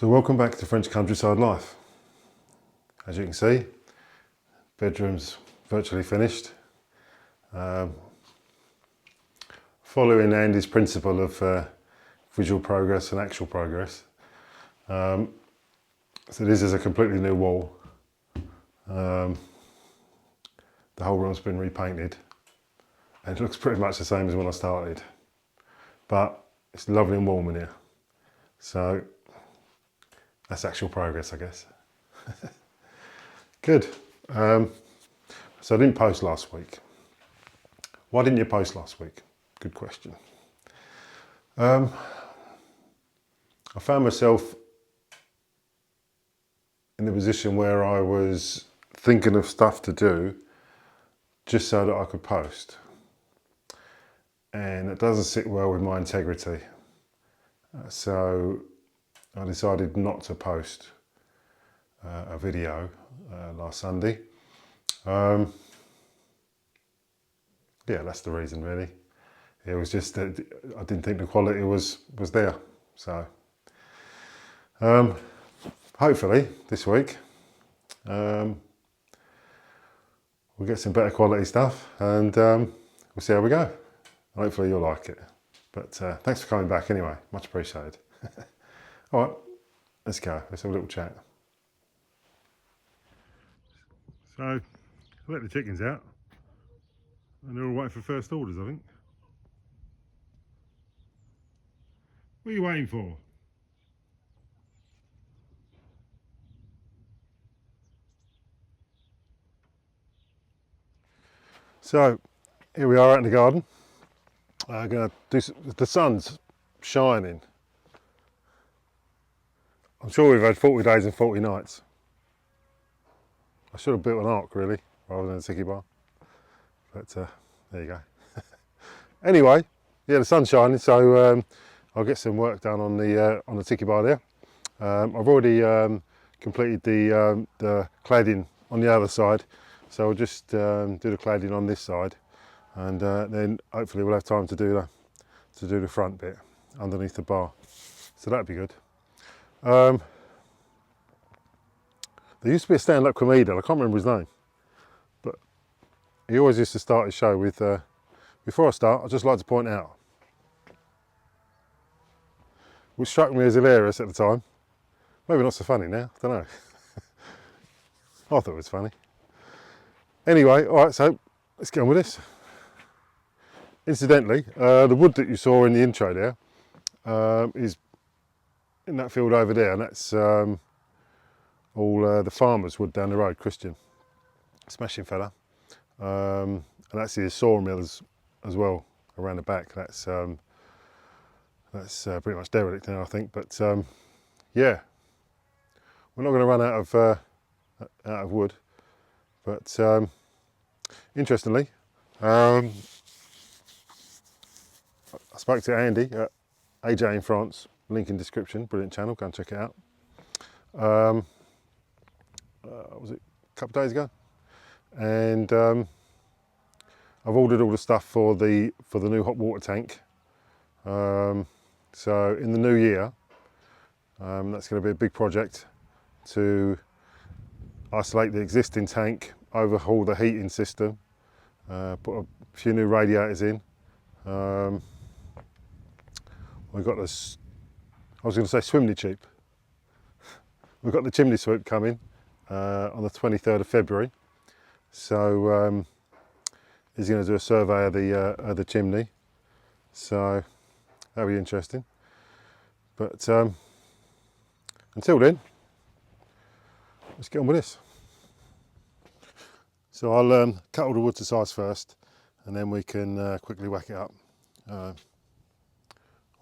So welcome back to French Countryside Life. As you can see, bedroom's virtually finished. Following Andy's principle of visual progress and actual progress. So this is a completely new wall. The whole room's been repainted and it looks pretty much the same as when I started. But it's lovely and warm in here. So that's actual progress, I guess. Good. So I didn't post last week. Why didn't you post last week? Good question. I found myself in a position where I was thinking of stuff to do just so that I could post. And it doesn't sit well with my integrity. So I decided not to post a video last Sunday. Yeah, that's the reason really. It was just that I didn't think the quality was there. So hopefully this week we'll get some better quality stuff and we'll see how we go. Hopefully you'll like it. But thanks for coming back anyway, much appreciated. All right, let's go, let's have a little chat. So, I let the chickens out and they're all waiting for first orders, I think. What are you waiting for? So, here we are out in the garden. I'm going to do the sun's shining. I'm sure we've had 40 days and 40 nights. I should have built an ark really, rather than a Tiki Bar. But there you go. Anyway, yeah, the sun's shining, so I'll get some work done on the Tiki Bar there. I've already completed the cladding on the other side, so I'll just do the cladding on this side, and then hopefully we'll have time to do the front bit underneath the bar. So that'd be good. There used to be a stand-up comedian, I can't remember his name, but he always used to start his show with, before I start, I'd just like to point out, which struck me as hilarious at the time, maybe not so funny now, I don't know. I thought it was funny. Anyway, all right, so let's get on with this. Incidentally, the wood that you saw in the intro there is in that field over there, and that's all the farmer's wood down the road, Christian. Smashing fella. And that's his sawmill as well around the back. That's pretty much derelict now, I think. But yeah, we're not going to run out of wood. But interestingly, I spoke to Andy at AJ in France. Link in description. Brilliant channel. Go and check it out. Was it a couple of days ago? And I've ordered all the stuff for the new hot water tank. So in the new year, that's going to be a big project to isolate the existing tank, overhaul the heating system, put a few new radiators in. We've got this, I was going to say chimney sweep. We've got the chimney sweep coming on the 23rd of February. So he's going to do a survey of the chimney. So that'll be interesting. But until then, let's get on with this. So I'll cut all the wood to size first, and then we can quickly whack it up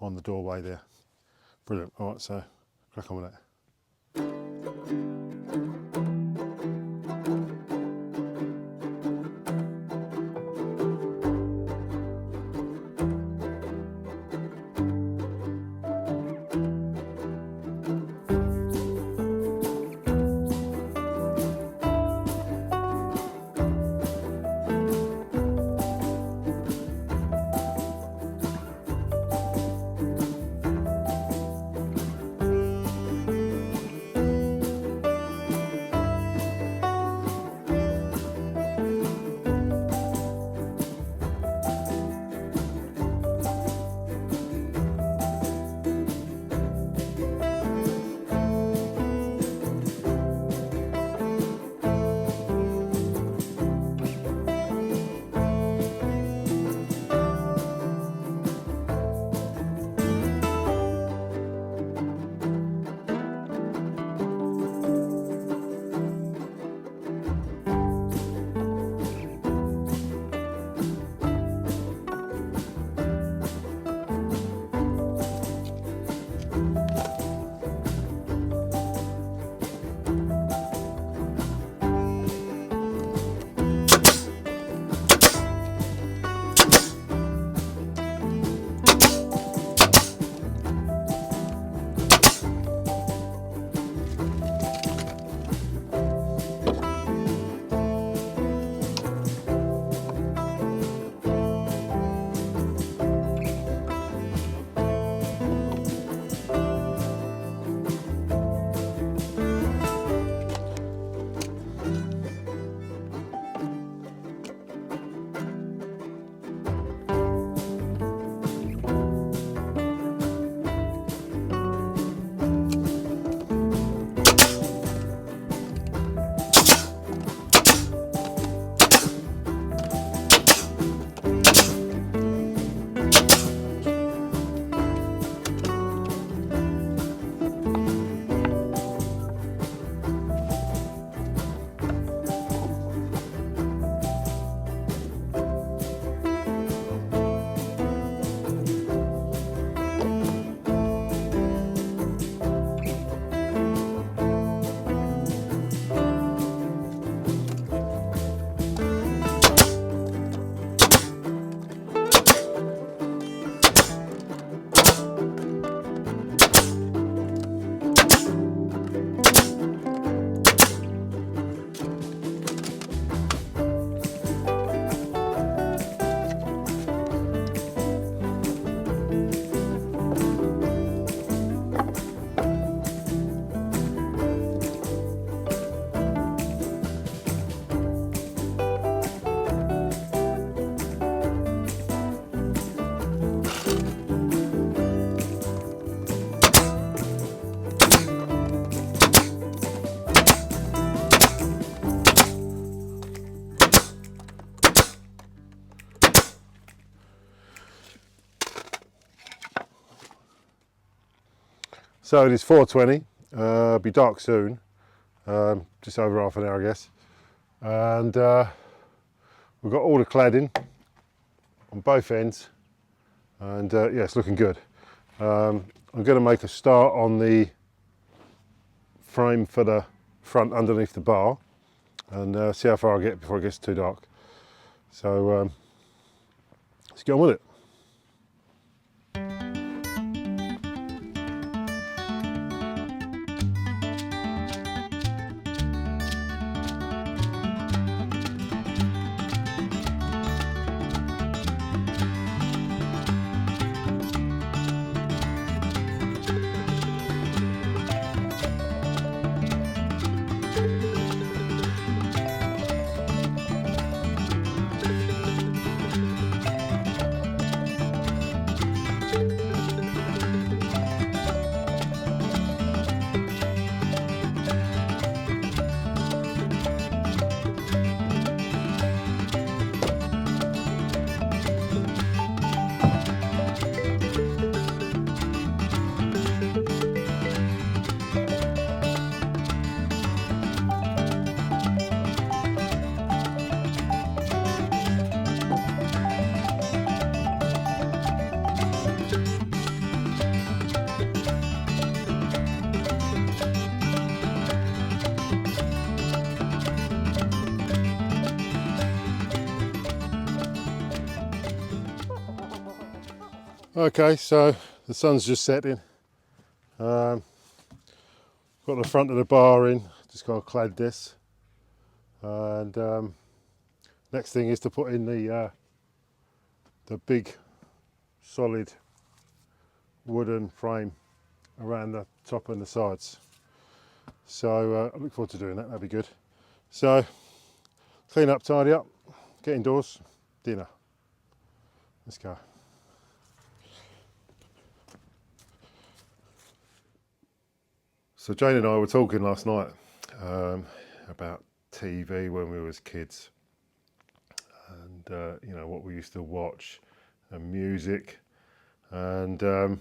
on the doorway there. Brilliant. All right, so crack on with that. So it is 4:20, it'll be dark soon, just over half an hour I guess. And we've got all the cladding on both ends, and yeah, it's looking good. I'm going to make a start on the frame for the front underneath the bar, and see how far I get before it gets too dark. So let's get on with it. Okay, so the sun's just setting. Got the front of the bar in, just got to clad this, and next thing is to put in the big solid wooden frame around the top and the sides. So I look forward to doing that, that'll be good. So clean up, tidy up, get indoors, dinner. Let's go. So Jane and I were talking last night about TV when we was kids, and you know, what we used to watch, and music, and it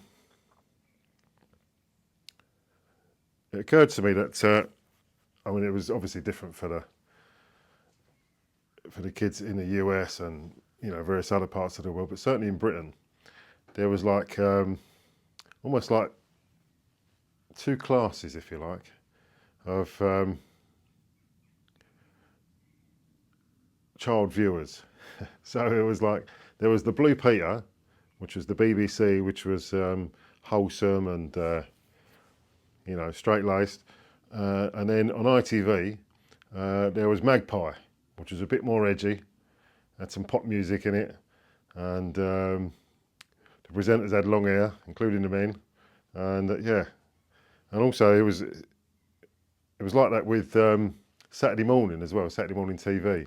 occurred to me that I mean, it was obviously different for the kids in the US and, you know, various other parts of the world, but certainly in Britain there was like almost like two classes, if you like, of child viewers. So it was like, there was the Blue Peter, which was the BBC, which was wholesome and you know, straight-laced, and then on ITV there was Magpie, which was a bit more edgy, had some pop music in it, and the presenters had long hair, including the men, and yeah. And also it was like that with Saturday morning as well, Saturday morning TV.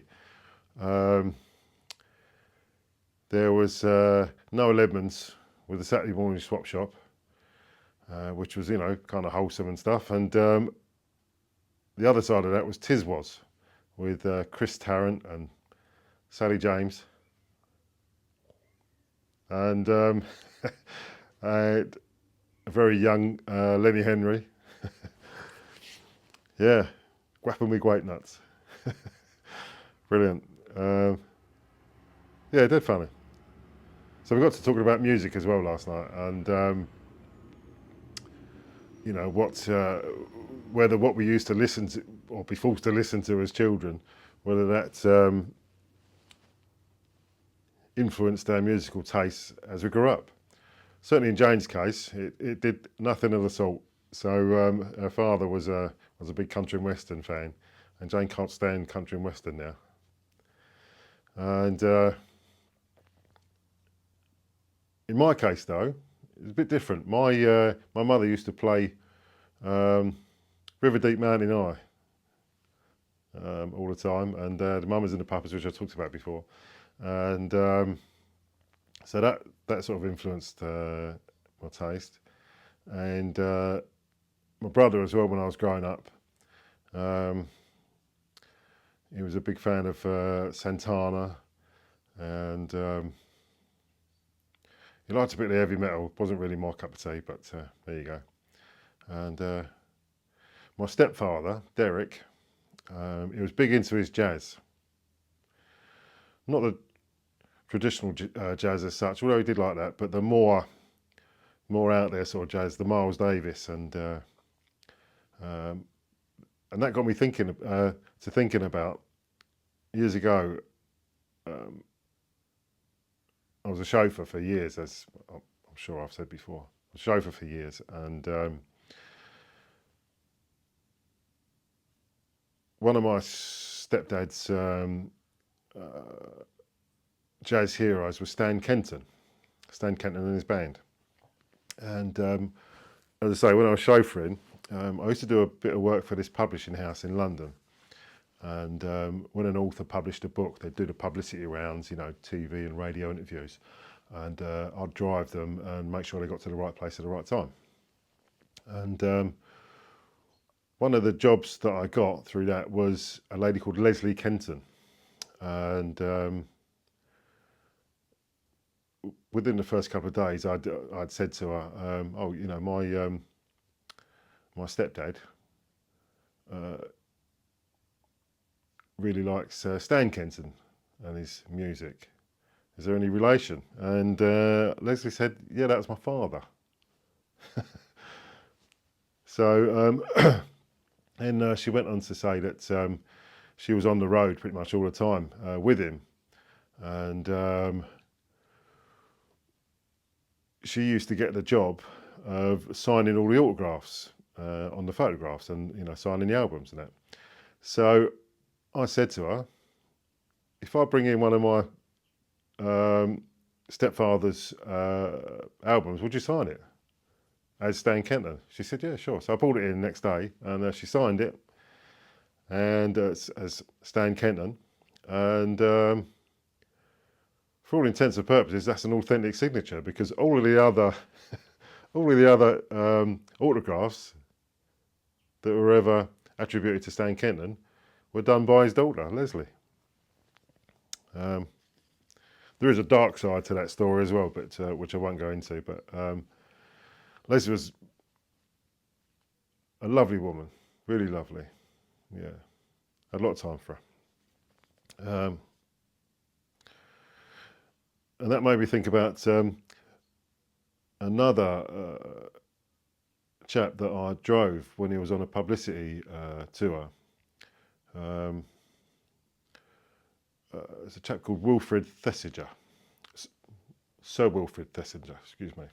There was Noel Edmonds with the Saturday morning swap shop, which was, you know, kind of wholesome and stuff. And the other side of that was Tiswas with Chris Tarrant and Sally James. And I had a very young Lenny Henry. Yeah, whapping me great nuts. Brilliant. Yeah, dead funny. So we got to talking about music as well last night, and you know, whether what we used to listen to or be forced to listen to as children, whether that influenced our musical tastes as we grew up. Certainly in Jane's case, it did nothing of the sort. So her father was a big country and western fan, and Jane can't stand country and western now. And in my case, though, it's a bit different. My mother used to play River Deep Mountain High all the time, and the Mamas and the Papas, which I talked about before, and so that sort of influenced my taste. And my brother as well, when I was growing up, he was a big fan of Santana, and he liked a bit of heavy metal. Wasn't really my cup of tea, but there you go. And my stepfather, Derek, he was big into his jazz. Not the traditional jazz as such, although he did like that, but the more out there sort of jazz, the Miles Davis, and that got me thinking about years ago. I was a chauffeur for years, as I'm sure I've said before. I was a chauffeur for years, and one of my stepdad's jazz heroes was Stan Kenton and his band. And as I say, when I was chauffeuring, I used to do a bit of work for this publishing house in London. And when an author published a book, they'd do the publicity rounds, you know, TV and radio interviews. And I'd drive them and make sure they got to the right place at the right time. And one of the jobs that I got through that was a lady called Leslie Kenton. And within the first couple of days, I'd said to her, "Oh, you know, my stepdad really likes Stan Kenton and his music. Is there any relation?" And Leslie said, "Yeah, that's my father." So and she went on to say that she was on the road pretty much all the time with him, and she used to get the job of signing all the autographs on the photographs, and you know, signing the albums and that. So I said to her, "If I bring in one of my stepfather's albums, would you sign it as Stan Kenton?" She said, "Yeah, sure." So I pulled it in the next day, and she signed it, and as Stan Kenton, and for all intents and purposes, that's an authentic signature, because all of the other autographs that were ever attributed to Stan Kenton were done by his daughter, Leslie. There is a dark side to that story as well, but which I won't go into. But Leslie was a lovely woman, really lovely. Yeah, had a lot of time for her. And that made me think about another chap that I drove when he was on a publicity tour. It's a chap called Wilfred Thesiger, Sir Wilfred Thesiger, excuse me.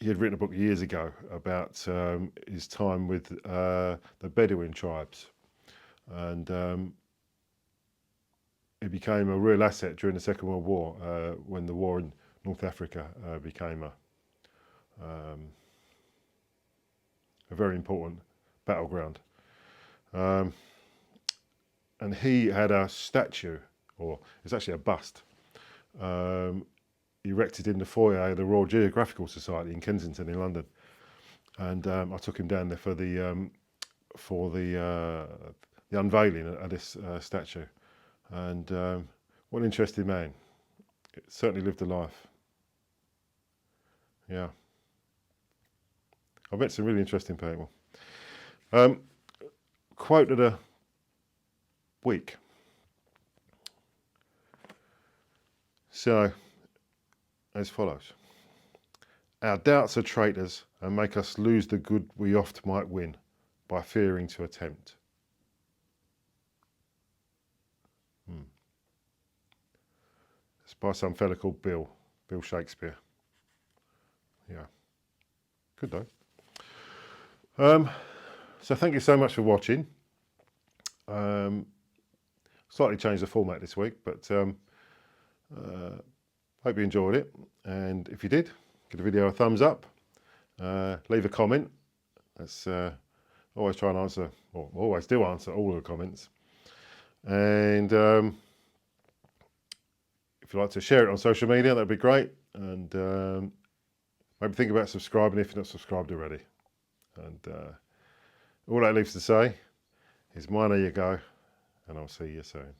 He had written a book years ago about his time with the Bedouin tribes, and it became a real asset during the Second World War, when the war in North Africa became a very important battleground. And he had a statue, or it's actually a bust, erected in the foyer of the Royal Geographical Society in Kensington in London. And I took him down there for the unveiling of this statue. And what an interesting man. It certainly lived a life. Yeah. I've met some really interesting people. Quote of the week. So, as follows. "Our doubts are traitors and make us lose the good we oft might win by fearing to attempt." It's by some fella called Bill Shakespeare. Yeah, good though. So thank you so much for watching. Slightly changed the format this week, but hope you enjoyed it. And if you did, give the video a thumbs up. Leave a comment. That's always try and answer, or always do answer all of the comments. And if you'd like to share it on social media, that'd be great. And maybe think about subscribing if you're not subscribed already. And all that leaves to say is, mine, there you go, and I'll see you soon.